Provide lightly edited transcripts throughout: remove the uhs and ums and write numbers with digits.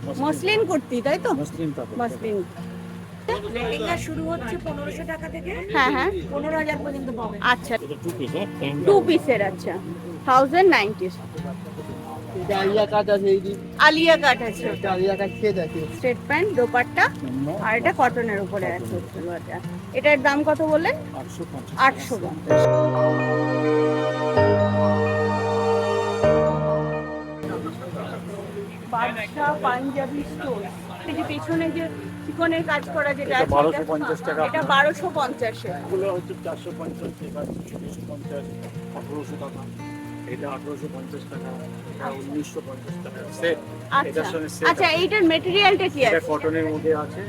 Muslin kurti তাই তো? Muslin কাপড়। মসলিন। লেহেঙ্গা শুরু হচ্ছে 1500 টাকা থেকে, হ্যাঁ হ্যাঁ 15,000 পর্যন্ত পাবে। আচ্ছা, এটা টু পিস, হ্যাঁ। টু পিসের। আচ্ছা 1090। এটা আলিয়া কাট আছে, এই যে আলিয়া কাট আছে, এটা আলিয়া কাট খেয়ে দেখে। স্ট্রেট প্যান্ট, দোপাট্টা, আর এটা কটনের উপরে আছে। এটার দাম কত বললেন? 850। 850। বাদশা পাঞ্জাবি স্টোর। এই যে পেছনে যে চিকনের কাজ করা যেটা এটা আছে, 1250 টাকা। এটা 1250 এর। এগুলো হচ্ছে 450 টাকা, 650, 1800 টাকা। এটা 1850 টাকা, এটা 1950 টাকা সেট। আচ্ছা এটার সঙ্গে সেট আচ্ছা, এইটার মেটেরিয়ালটা কি এটা আছে? কটনের মধ্যে আছে।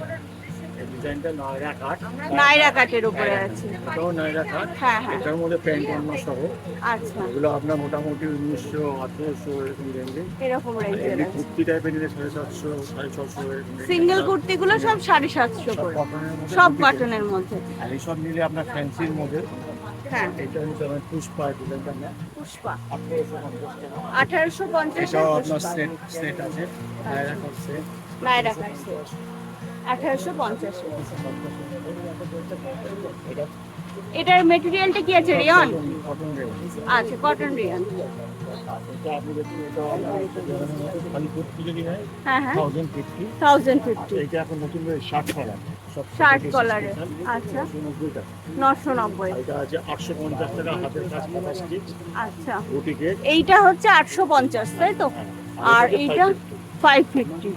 এই ডিজাইনটা নায়রা কাট। নাইরা কাটের উপরে আছে। এটাও নায়রা কাট। হ্যাঁ, হ্যাঁ। এটার মধ্যে প্যান্ট অন্য সহ। আচ্ছা, এগুলো আপনার মোটামুটি 1900, 1800 এরকম রেঞ্জে। এরকম রেঞ্জের এমনি আছে। কুর্তি টাইপের নিলে 750, 650 এরকম range। সিঙ্গেল কুর্তিগুলো সব 750 করে, কটনের মধ্যে সব কুর্তি কটনের মধ্যে। আর এইসব নিলে আপনার ফ্যান্সির মধ্যে হ্যাঁ, এটা হচ্ছে আমার পুষ্পা ডিজাইনটা না পুষ্পা 1850 টাকা। 1850 এটাও আপনার সেট সেট আছে, নায়রা কাট সেট। নাইরা কাট 1850। এটা এটার মেটেরিয়ালটা কি আছে? রিয়ন? Cotton range. আচ্ছা, কটন রিয়ন। এটা আপনি দেখুন, এটা খালি কুর্তি যদি হয় হ্যাঁ হ্যাঁ 1050। 1050। এটা এখন নতুন করে শার্ট কলার, সব শার্ট কলারের। আচ্ছা 990 টাকা। 990। এটা আছে 850 টাকা, হাতের কাজ কাটা স্টিচ আচ্ছা, বুটিকের। এইটা হচ্ছে 850 তাই তো? আর এইটা 550।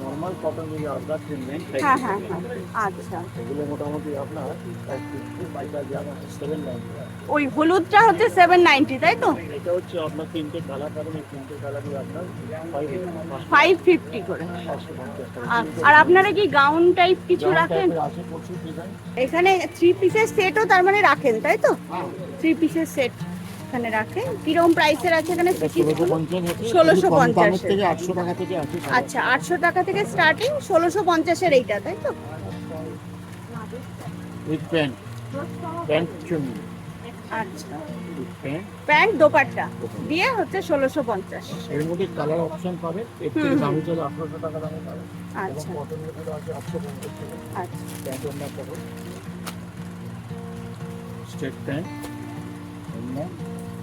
নর্মাল কটন যদি আপনার কিনবেন, হ্যাঁ হ্যাঁ হ্যাঁ আচ্ছা। এগুলো মোটামুটি আপনার 550, পাইকারি দাম 790। ওই হলুদটা হচ্ছে 790 তাই তো? এটা হচ্ছে আপনার তিনটে কালার পাবেন, এই তিনটে কালারই আপনার 550 করে। 550 টাকা। আর আপনারা কি গাউন টাইপ কিছু রাখেন? আছে প্রচুর ডিজাইন। এখানে 3 পিসের সেটও তার মানে রাখেন তাই তো? 3 পিসের সেট এখানে রাখেন। কিরকম প্রাইসের আছে এখানে? 1650 থেকে 800 টাকা থেকে আছে। আচ্ছা 800 টাকা থেকে স্টার্টিং, 1650 এর এইটা তাই তো? উইথ প্যান্ট, প্যান্ট চুনি, আচ্ছা, উইথ প্যান্ট। প্যান্ট দোপাট্টা দিয়ে হচ্ছে 1650। এর মধ্যে কালার অপশন পাবে, এর থেকে দামি চলে 1800 টাকা দামে পাবে। এবং আচ্ছা কটনের মধ্যে আছে 850 টাকা। আচ্ছা, প্যান্ট অন্য পাবে, স্ট্রেট প্যান্ট অন্য,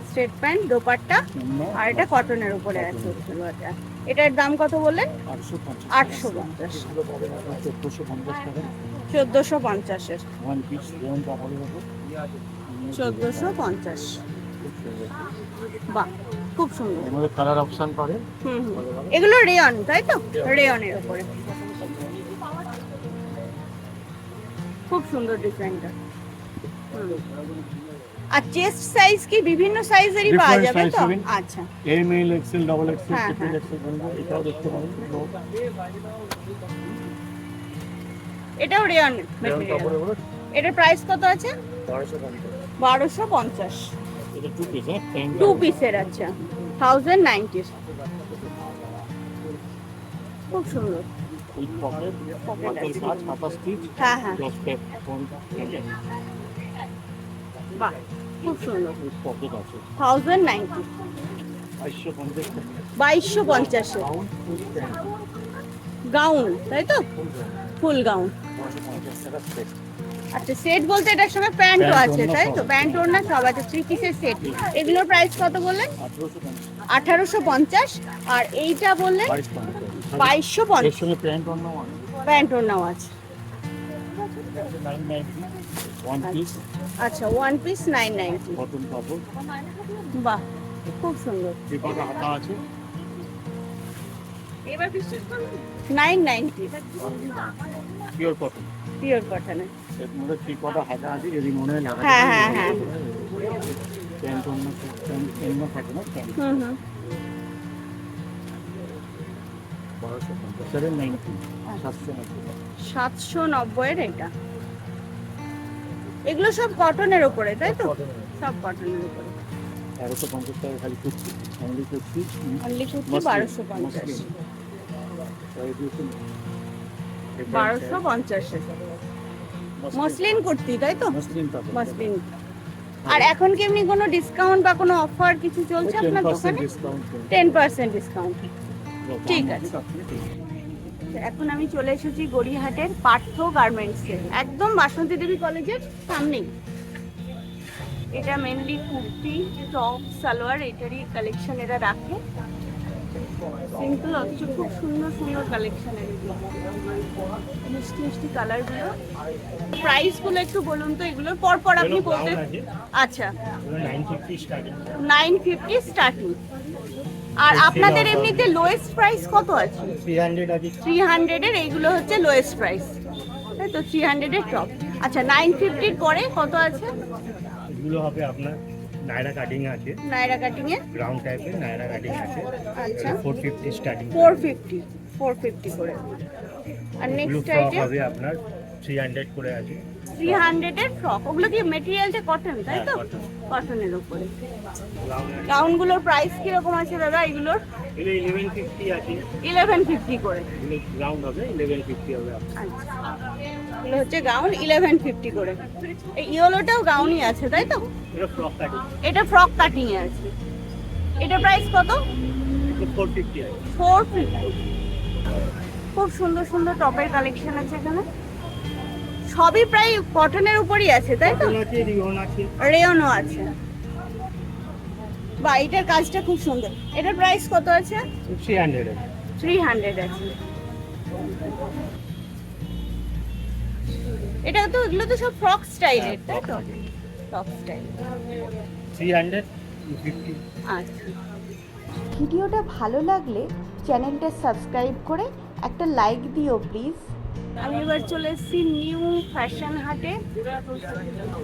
স্ট্রেট প্যান্ট, দোপাট্টা, অন্য আর এটা কটনের উপরে আছে। এটার দাম কত বললেন? 850। 850। এগুলো পাবেন আপনার 1450 টাকা। 1450 এর। ওয়ান পিস রেয়ন কাপড়ের উপর 1450। খুব সুন্দর। বাহ, খুব সুন্দর। এর মধ্যে কালার অপশন পাবেন। হুম হুম। এগুলো রেয়ন তাই তো? রেয়নের উপরে খুব সুন্দর ডিজাইনটা। আর চেস্ট সাইজ কি বিভিন্ন সাইজেরই পাওয়া Different যাবে size তো? পাবেন। আচ্ছা M L XL, double XL, হ্যাঁ, ট্রিপল হ্যাঁ। এক্সেল বলবো, এটাও দেখতে পাবেন। এটাও রেয়ন রেয়ন মেটেরিয়াল। কাপড়ের উপর এটার প্রাইস কত আছে? 1250। 1250। এটা টু পিস, হ্যাঁ, প্যান্ট টু পিসের। আচ্ছা 1090। খুব সুন্দর। উইথ পকেট, Pocket হাতের আছে। কাজ, হাতা স্টিচ, হ্যাঁ হ্যাঁ প্লাস প্যাক ফ্রন্ট, বাহ, খুব সুন্দর। উইথ পকেট আছে। 1090। 2250 টাকা। 2250 এর গাউন উইথ প্যান্ট, গাউন তাই তো? ফুল গাউন। 950 টাকা সেট। আচ্ছা, সেট বলতে এটার সঙ্গে প্যান্টও প্যান্ট আছে ওড়না তাই তো? সব। প্যান্ট ওড়না সব আছে, 3 পিসের সেট। এগুলোর প্রাইস কত বললেন? 1850, 1850। আর এইটা বললেন 2250। 2250। এর সঙ্গে প্যান্ট অন্য প্যান্ট ওড়নাও আছে। 990, ওয়ান পিস আচ্ছা, ওয়ান পিস 990। কটন কাপড়, বাহ, খুব সুন্দর। ত্রিপাটা হাতা আছে। 990 পিওর কটন, পিওর কটনের। এর মধ্যে ত্রিপাটা হাতা আছে, যদি মনে হয় লাগাতে হ্যাঁ, পারেন। হ্যাঁ, হ্যাঁ। প্যান্ট অন্য, প্যান্ট অন্য থাকে না, প্যান্ট হুম হুম 1250, 790, 790। 790 এর এটা। এগুলো সব কটনের উপরে তাই তো? কটনের। সব কটনের উপরে। 1350 টাকা খালি kurti, only kurti. Only kurti muslin, 1250। Muslin. তাই দেখুন, এই 1250 এর মসলিন কুর্তি তাই তো? মসলিন কাপড়। মসলিন। আর এখন কি এমনি কোনো ডিসকাউন্ট বা কোনো অফার কিছু চলছে আপনার 10% দোকানে? ডিসকাউন্ট। 10% ডিসকাউন্ট। ঠিক আছে। এখন আমি চলে এসেছি গড়িয়াহাটের পার্থ গার্মেন্টসে, একদম বাসন্তী দেবী কলেজের সামনেই। এটা মেনলি কুর্তি, টপ, সালোয়ার এটারই কালেকশন এরা রাখে। সিম্পল অথচ খুব সুন্দর সুন্দর কালেকশনের মিষ্টি মিষ্টি কালারগুলো। প্রাইসগুলো একটু বলুন তো, এগুলো পরপর আপনি বলতে। আচ্ছা, 950 স্টার্টিং। আর আপনাদের এমনিতে লোয়েস্ট প্রাইস কত আছে? 300 আছে। 300 এর এইগুলো হচ্ছে লোয়েস্ট প্রাইস, তাই তো? 300 এর টপ। আচ্ছা, 950 এর পরে কত আছে? এগুলো হবে আপনার নায়রা কাটিং আছে, নায়রা কাটিং এর গ্রাউন্ড টাইপের নায়রা কাটিং আছে। আচ্ছা, 450 স্টার্টিং। 450 করে। আর ব্লু নেক্সট ফ্রক আইটেম হবে আপনার 300 করে আছে। 300 এর ফ্রক। ওগুলো কি মেটেরিয়ালটা কটন, তাই তো? হ্যাঁ, cotton। কটনের উপরে। গ্রাউন্ড গাউনগুলোর প্রাইস কি রকম আছে দাদা এগুলোর? এগুলো 1150 আছে। 1150 করে। এগুলো গ্রাউন্ড হবে 1150 হবে আপনার। আচ্ছা, এগুলো হচ্ছে গাউন 1150 করে। এই ইয়েলোটাও গাউনই আছে, তাই তো? এটা ফ্রক কাটিং, এটা ফ্রক কাটিং এ আছে। এটা প্রাইস কত? এটা 450 আছে। 450। খুব সুন্দর সুন্দর টপের কালেকশন আছে এখানে। সবই প্রায় কটনের উপরই আছে, তাই তো? কটন আছে, রিওন আছে। রেয়নও আছে। বা এটার কাজটা খুব সুন্দর। এটার প্রাইস কত আছে? 300 আছে। 300 আছে। এটা তো, এগুলো তো সব ফ্রক স্টাইলের, তাই তো? Frock style. 350। আচ্ছা, ভিডিওটা ভালো লাগলে চ্যানেলটা সাবস্ক্রাইব করে একটা লাইক দিও প্লিজ। আমি এবার চলে এসেছি নিউ ফ্যাশন হাটে।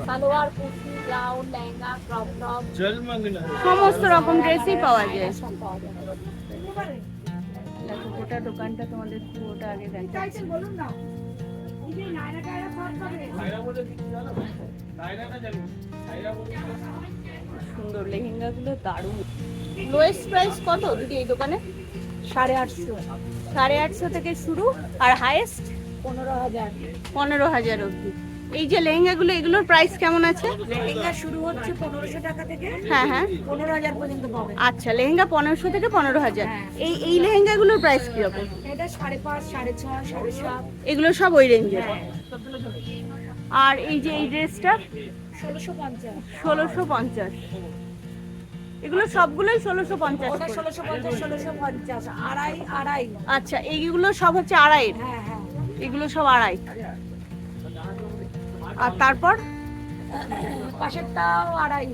Salwar, kurti, gown, lehenga, crop top সমস্ত রকম ড্রেসই পাওয়া যায়। সব পাওয়া যায়। দেখো, গোটা দোকানটা তোমাদের পুরোটা আগে দেখাচ্ছি। সুন্দর লেহেঙ্গাগুলো দারুণ। লোয়েস্ট প্রাইস কত দিদি এই দোকানে? 850, 850 থেকে শুরু, আর হাইয়েস্ট 15,000। 15,000 অবধি। এই যে লেহেঙ্গাগুলো, এগুলোর প্রাইস কেমন আছে? লেহেঙ্গা শুরু হচ্ছে 1500 টাকা থেকে হ্যাঁ হ্যাঁ, 15,000 পর্যন্ত পাবেন। আচ্ছা, লেহেঙ্গা 1500 থেকে 15,000। হ্যাঁ। এই লেহেঙ্গাগুলোর প্রাইস কিরকম? এটা 5.5, 6.5, 7.5। এগুলো সব ওই রেঞ্জের। হ্যাঁ, আর এই যে এই ড্রেসটা 1650। 1650। এগুলো সবগুলোই 1650 ওটা করে। 1650, 1650, আড়াই আড়াই। আচ্ছা, এইগুলো সব হচ্ছে আড়াইয়ের। হ্যাঁ হ্যাঁ, এগুলো সব আড়াই। আর তারপর পাশেরটাও আড়াই।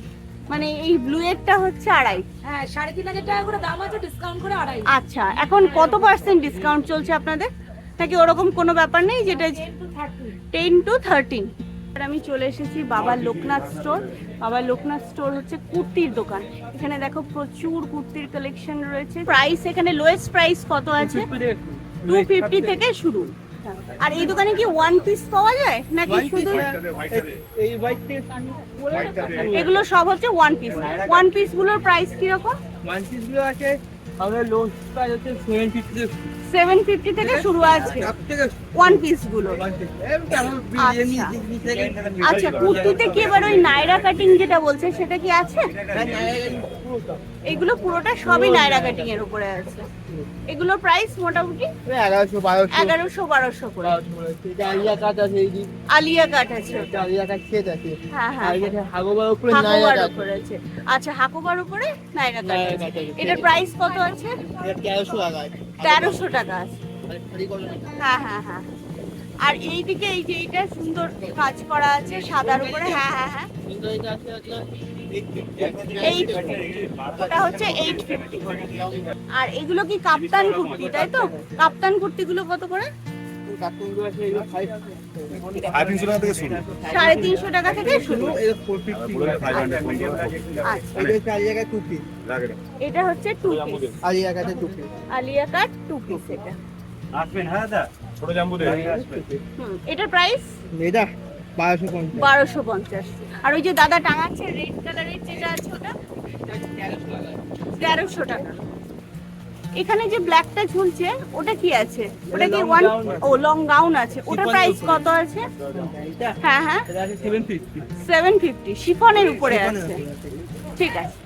মানে এই ব্লু এরটা হচ্ছে আড়াই। হ্যাঁ, 3,500 টাকা করে দাম আছে, ডিসকাউন্ট করে আড়াই। আচ্ছা, এখন কত % ডিসকাউন্ট চলছে আপনাদের? নাকি ওরকম কোনো ব্যাপার নেই, যেটা 10 to 30। 10 to 13? আর আমি চলে এসেছি বাবা লোকনাথ স্টোর। বাবা লোকনাথ স্টোর হচ্ছে কুর্তির দোকান। এখানে দেখো প্রচুর কুর্তির কালেকশন রয়েছে। প্রাইস এখানে লোয়েস্ট প্রাইস কত আছে? 250 থেকে শুরু। আর এই দোকানে কি ওয়ান পিস পাওয়া যায় নাকি শুধু? এই বাইক থেকে এগুলো সব হচ্ছে ওয়ান পিস। ওয়ান পিস গুলোর প্রাইস কি রকম? ওয়ান পিস গুলো আছে আমাদের লো প্রাইস হচ্ছে 750 750 থেকে শুরু আছে সব থেকে ওয়ান পিস গুলো। আচ্ছা, কুর্তিতে কি এবার ওই নায়রা কাটিং যেটা বলছে সেটা কি আছে? এগুলো পুরোটা সবই নায়রা কাটিং এর উপরে আছে। এগুলো প্রাইস মোটামুটি 1100-1200 করে। এটা আলিয়া কাট আছে এই যে আলিয়া কাট আছে ওটা। এটা আলিয়া কাট সেট আছে হ্যাঁ হ্যাঁ, আর এটা হাগোবার উপরে নাইরা হাকোবার কাট উপরে আছে। আচ্ছা, হাকোবার উপরে নায়রা কাট নায়রা আছে। কাট আছে। এটার প্রাইস কত আছে? এটা 1300 টাকা আছে 1300 টাকা আছে। আর খালি কত হ্যাঁ হ্যাঁ হ্যাঁ। আর এইদিকে এই যে এইটা সুন্দর কাজ করা আছে সাদার উপরে। হ্যাঁ হ্যাঁ হ্যাঁ, কিন্তু এটা আছে আপনার 850। ওটা হচ্ছে 850 করে। আর এগুলো কি কাপ্তান কুর্তি, তাই তো? কাপ্তান কুর্তিগুলো কত করে? কার্টুনগুলো আছে এগুলো 350 টাকা থেকে শুরু 350 টাকা থেকে শুরু। এটা 450 আচ্ছা, এটা হচ্ছে আলিয়া কাট 2 পিস এটা হচ্ছে 2 পিস আলিয়া কাটে 2 পিস আলিয়া কাট 2 পিস। এটা আসবেন হ্যাঁ দাদা, ছোট জাম্বু দেবে এটার প্রাইস এটা 1250 1250। আর ওই যে দাদা টাঙাচ্ছে রেড কালারের যেটা আছে ওটা 1300 টাকা। এখানে যে ব্ল্যাকটা ঝুলছে ওটা কি আছে? ওটা কি ওয়ান? ও, লং গাউন আছে। ওটার প্রাইস কত আছে? হ্যাঁ হ্যাঁ, এটা আছে 750 750। শিফনের উপরে আছে। ঠিক আছে।